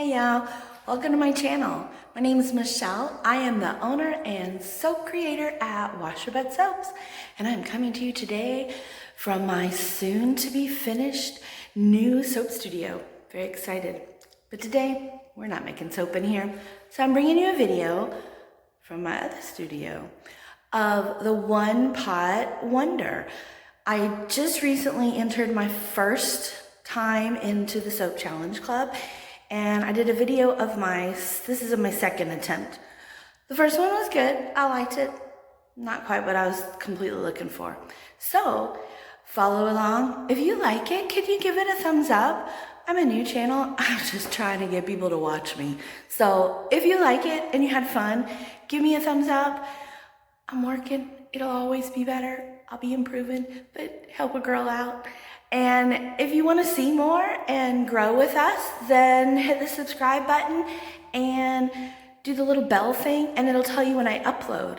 Hey y'all, welcome to my channel. My name is Michelle. I am the owner and soap creator at Washabed Soaps, and I'm coming to you today from my soon to be finished new soap studio. Very excited. But today, we're not making soap in here, so I'm bringing you a video from my other studio of the One Pot Wonder. I just recently entered my first time into the Soap Challenge Club, and I did a video of this is my second attempt. The first one was good, I liked it. Not quite what I was completely looking for. So, follow along. If you like it, can you give it a thumbs up? I'm a new channel, I'm just trying to get people to watch me. So, if you like it and you had fun, give me a thumbs up. I'm working, it'll always be better. I'll be improving, but help a girl out. And if you want to see more and grow with us, then hit the subscribe button and do the little bell thing, and it'll tell you when I upload.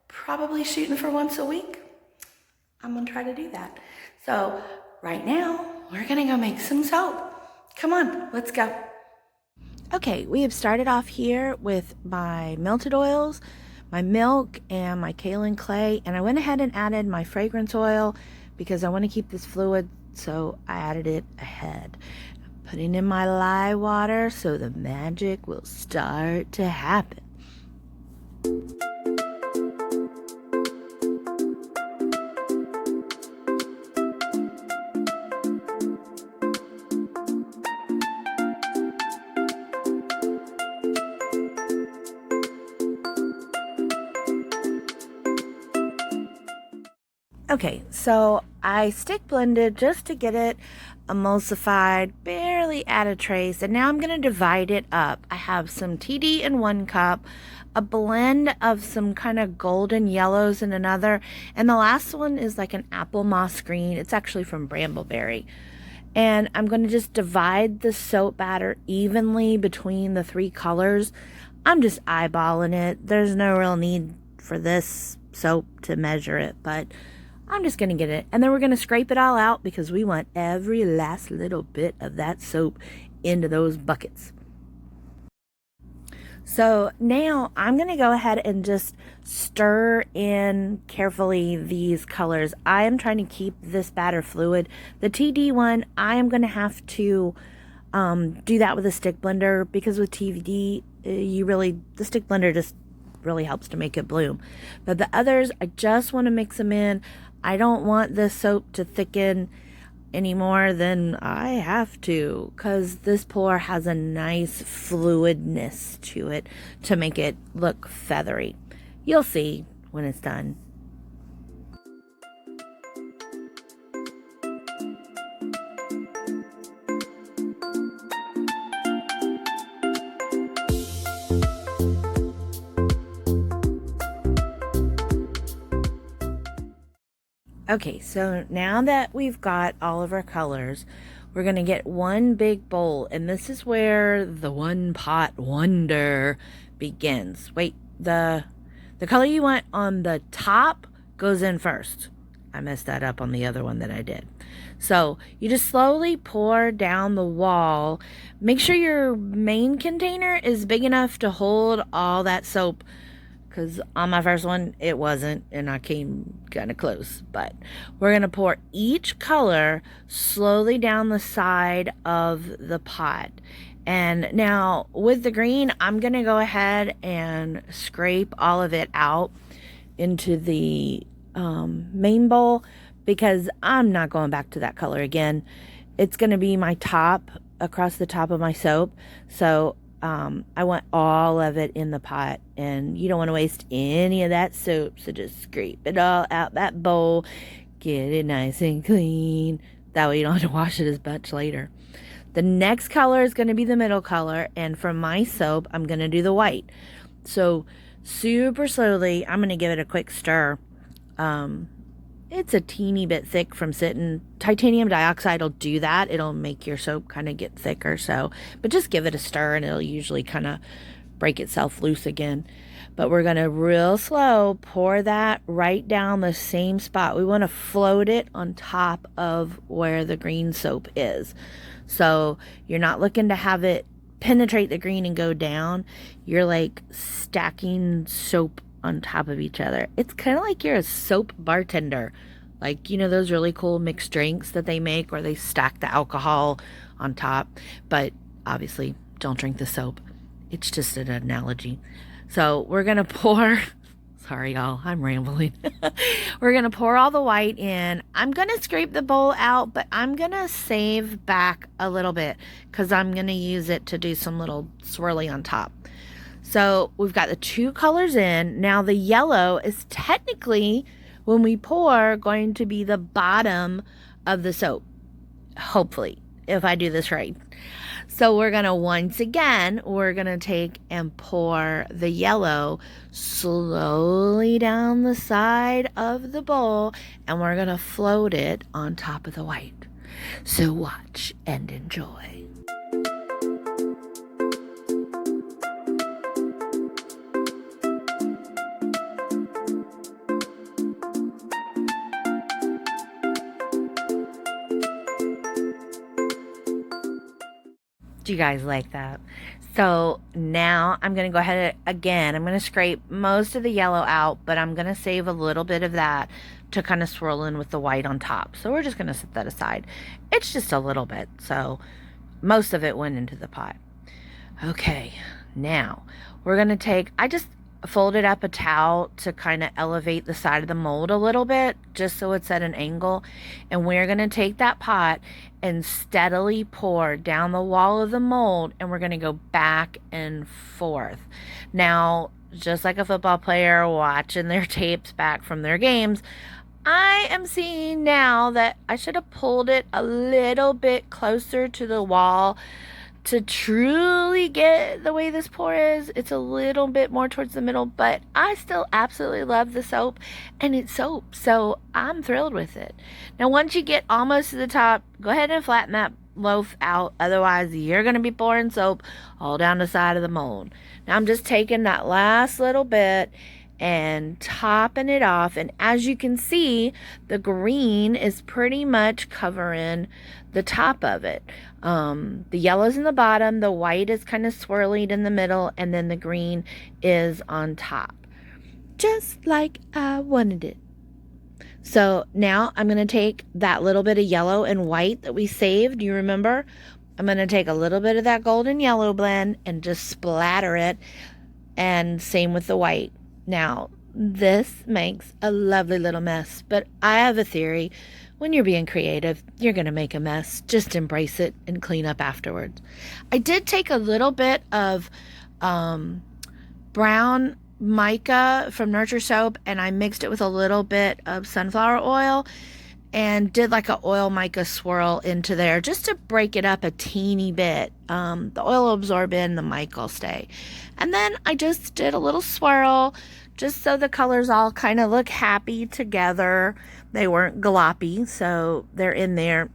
Probably shooting for once a week. I'm gonna try to do that. So right now, we're gonna go make some soap. Come on, let's go. Okay, we have started off here with my melted oils, my milk, and my kaolin clay, and I went ahead and added my fragrance oil because I want to keep this fluid, so I added it ahead. Putting in my lye water so the magic will start to happen. Okay, so I stick blended just to get it emulsified, barely add a trace, and now I'm going to divide it up. I have some TD in one cup, a blend of some kind of golden yellows in another, and the last one is like an apple moss green. It's actually from Brambleberry. And I'm going to just divide the soap batter evenly between the three colors. I'm just eyeballing it. There's no real need for this soap to measure it, but I'm just going to get it, and then we're going to scrape it all out because we want every last little bit of that soap into those buckets. So now I'm going to go ahead and just stir in carefully these colors. I am trying to keep this batter fluid. The TD one, I am going to have to do that with a stick blender because with TD, the stick blender just really helps to make it bloom. But the others, I just want to mix them in. I don't want this soap to thicken any more than I have to, because this pour has a nice fluidness to it to make it look feathery. You'll see when it's done. Okay, so now that we've got all of our colors, we're going to get one big bowl, and this is where the One Pot Wonder begins. Wait, the color you want on the top goes in first. I messed that up on the other one that I did. So you just slowly pour down the wall. Make sure your main container is big enough to hold all that soap, because on my first one, it wasn't, and I came kind of close. But we're going to pour each color slowly down the side of the pot. And now, with the green, I'm going to go ahead and scrape all of it out into the main bowl, because I'm not going back to that color again. It's going to be my top, across the top of my soap. So I want all of it in the pot, and you don't want to waste any of that soap, so just scrape it all out that bowl, get it nice and clean. That way you don't have to wash it as much later. The next color is going to be the middle color, and for my soap, I'm going to do the white. So super slowly, I'm going to give it a quick stir. It's a teeny bit thick from sitting. Titanium dioxide will do that. It'll make your soap kind of get thicker. But just give it a stir and it'll usually kind of break itself loose again. But we're going to real slow pour that right down the same spot. We want to float it on top of where the green soap is. So you're not looking to have it penetrate the green and go down, you're like stacking soap on top of each other. It's kind of like you're a soap bartender. Like, you know, those really cool mixed drinks that they make where they stack the alcohol on top. But obviously, don't drink the soap. It's just an analogy. So we're going to pour... Sorry, y'all. I'm rambling. We're going to pour all the white in. I'm going to scrape the bowl out, but I'm going to save back a little bit because I'm going to use it to do some little swirly on top. So we've got the two colors in. Now the yellow is technically, when we pour, going to be the bottom of the soap. Hopefully, if I do this right. So we're going to, once again, we're going to take and pour the yellow slowly down the side of the bowl, and we're going to float it on top of the white. So watch and enjoy. Do you guys like that? So now I'm going to go ahead again. I'm going to scrape most of the yellow out, but I'm going to save a little bit of that to kind of swirl in with the white on top. So we're just going to set that aside. It's just a little bit. So most of it went into the pot. Okay, now we're going to take, I just folded up a towel to kind of elevate the side of the mold a little bit, just so it's at an angle. And we're going to take that pot and steadily pour down the wall of the mold, and we're going to go back and forth. Now, just like a football player watching their tapes back from their games, I am seeing now that I should have pulled it a little bit closer to the wall to truly get the way this pour is. It's a little bit more towards the middle, but I still absolutely love the soap, and it's soap, so I'm thrilled with it. Now, once you get almost to the top, go ahead and flatten that loaf out. Otherwise, you're going to be pouring soap all down the side of the mold. Now, I'm just taking that last little bit and topping it off, and as you can see, the green is pretty much covering the top of it. The yellow's in the bottom, the white is kind of swirling in the middle, and then the green is on top, just like I wanted it. So now I'm going to take that little bit of yellow and white that we saved. You remember? I'm going to take a little bit of that golden yellow blend and just splatter it, and same with the white. Now, this makes a lovely little mess, but I have a theory. When you're being creative, you're going to make a mess. Just embrace it and clean up afterwards. I did take a little bit of brown mica from Nurture Soap, and I mixed it with a little bit of sunflower oil and did like a oil mica swirl into there just to break it up a teeny bit. The oil will absorb in, the mica will stay. And then I just did a little swirl just so the colors all kind of look happy together. They weren't gloppy, so they're in there.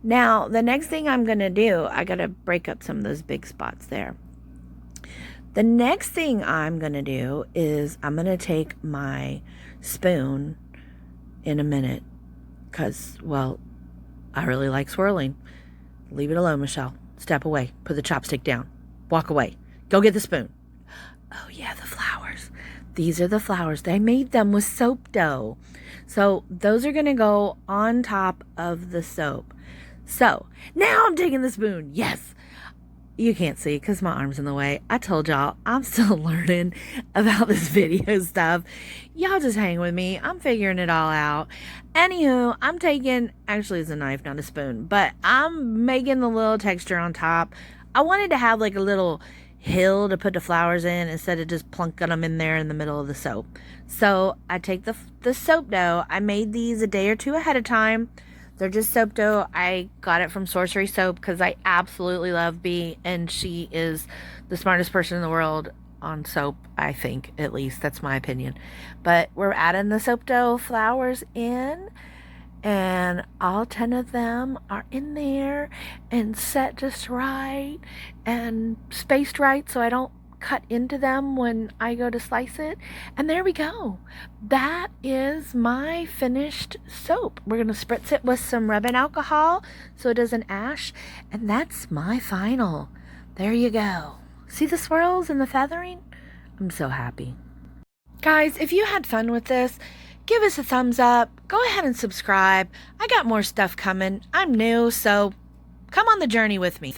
Now, the next thing I'm going to do, I got to break up some of those big spots there. The next thing I'm going to do is I'm going to take my spoon in a minute because, well, I really like swirling. Leave it alone, Michelle. Step away. Put the chopstick down. Walk away. Go get the spoon. Oh, yeah, the flowers. These are the flowers. I made them with soap dough. So those are going to go on top of the soap. So now I'm taking the spoon. Yes. You can't see because my arm's in the way. I told y'all I'm still learning about this video stuff. Y'all just hang with me. I'm figuring it all out. Anywho, I'm taking, actually it's a knife, not a spoon, but I'm making the little texture on top. I wanted to have like a little hill to put the flowers in instead of just plunking them in there in the middle of the soap. So I take the soap dough. I made these a day or two ahead of time. They're just soap dough. I got it from Sorcery Soap because I absolutely love Bee, and she is the smartest person in the world on soap, I think, at least. That's my opinion. But we're adding the soap dough flowers in, and all 10 of them are in there and set just right and spaced right so I don't cut into them when I go to slice it. And there we go. That is my finished soap. We're going to spritz it with some rubbing alcohol so it doesn't ash. And that's my final. There you go. See the swirls and the feathering? I'm so happy. Guys, if you had fun with this, give us a thumbs up. Go ahead and subscribe. I got more stuff coming. I'm new, so come on the journey with me.